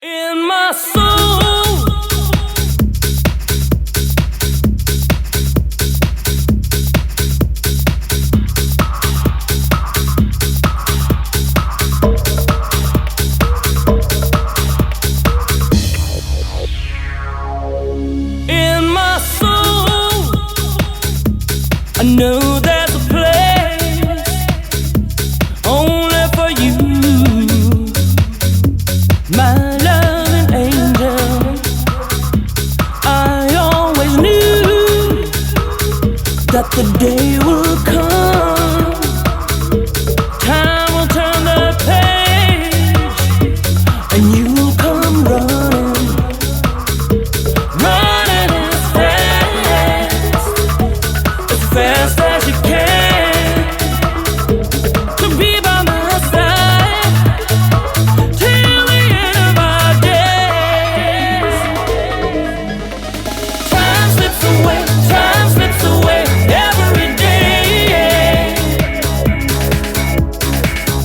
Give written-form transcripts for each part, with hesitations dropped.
In my soul. In my soul, I know there's a place only for you, my loving angel. I always knew that the day will come, time will turn the page, and you'll come running, running as fast as you can, to be by my side till the end of our days. Time slips away every day.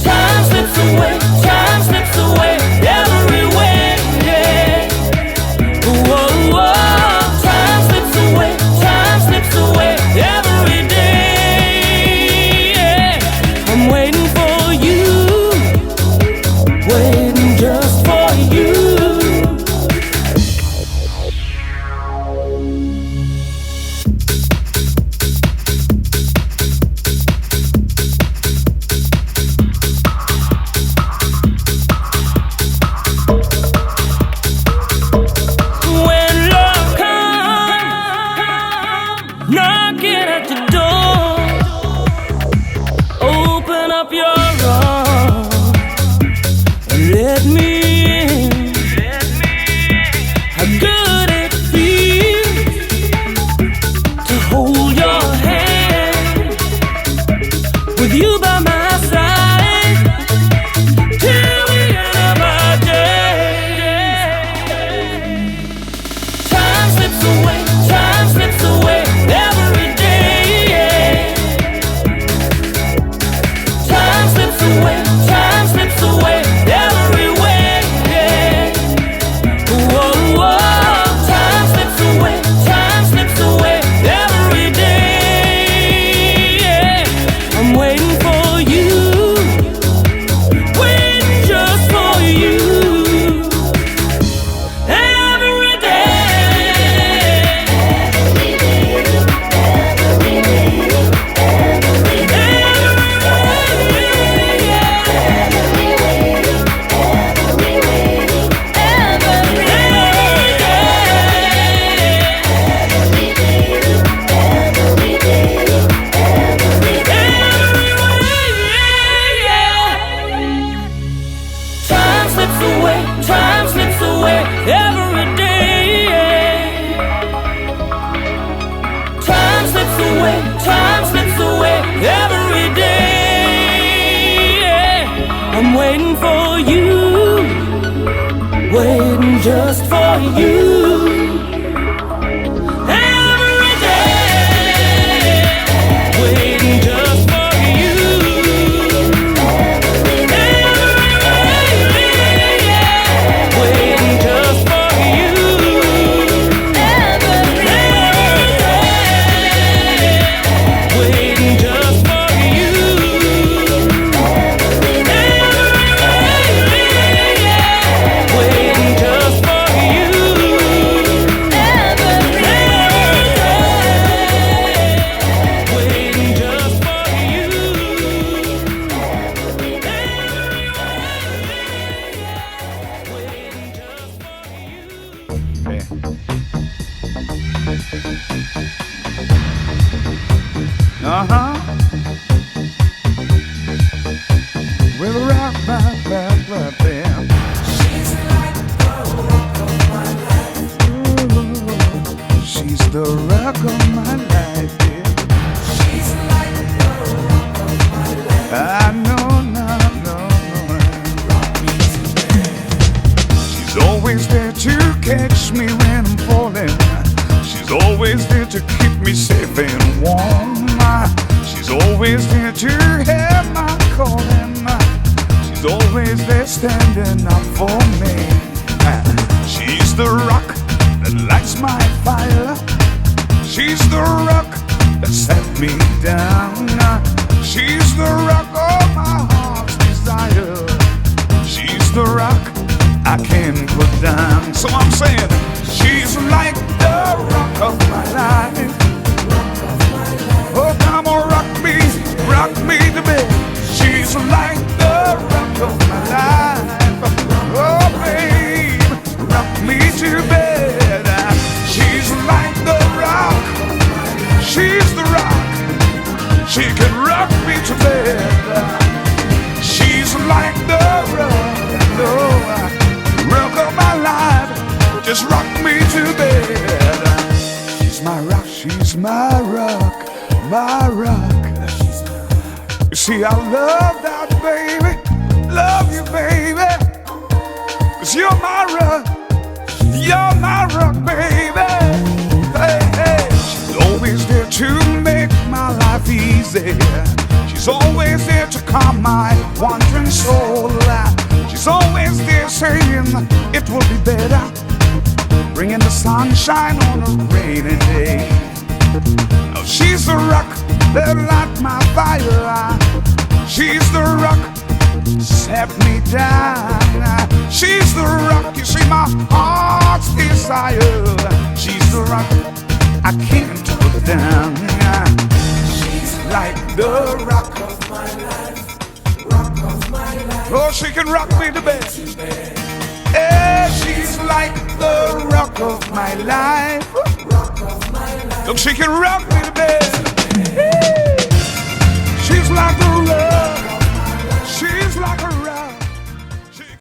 Time slips away every way. Whoa, whoa. Time slips away every day. I'm waiting for you, waiting just for you. When love comes knocking at the door, open up your arms and let me in. How good it feels to hold your hand, with you by my side till the end of our days. Time slips away every day. Time slips away every way. Whoa, whoa. Time slips away every day. I'm waiting for you, waiting just for you. Every day. Time slips away every day. Time slips away every day. I'm waiting for you, waiting just for you. Every day, waiting just for you. Waiting just for you. Every day, waiting just for you. Waiting just for you. We'll rock right there. She's like the rock of my life. She's the rock of my life, yeah. She's like the rock of my life. I know, no. Rock me today. She's always there to catch me when I'm falling. She's always there to keep me safe and warm. She's always there to hear my calling. She's always there standing up for me. me down. She's the rock of my heart's desire. She's the rock I can't put down. So I'm saying, she's like the rock of my life. Oh, come on, rock me to bed. She's like the rock of my life. Oh, babe, rock me to bed. She's like the rock. She's the rock. She can rock me to bed. She's like the rock, rock of my life. Just rock me to bed. She's my rock, she's my rock, my rock. You see, I love that, baby. Love you, baby. 'Cause you're my rock. You're my rock, baby. Hey, hey. She's always there to make my life easy. She's always there to calm my wandering soul. She's always there saying it will be better, bringing the sunshine on a rainy day. Oh, she's the rock that light my fire. She's the rock set me down. She's the rock, you see, my heart's desire. She's the rock I can't put down. She's like the rock of my life, rock of my life. Oh, she can rock me to bed. Yeah, she's like the rock of my life, rock of my life. Look, she can rock me to bed. She's like the rock.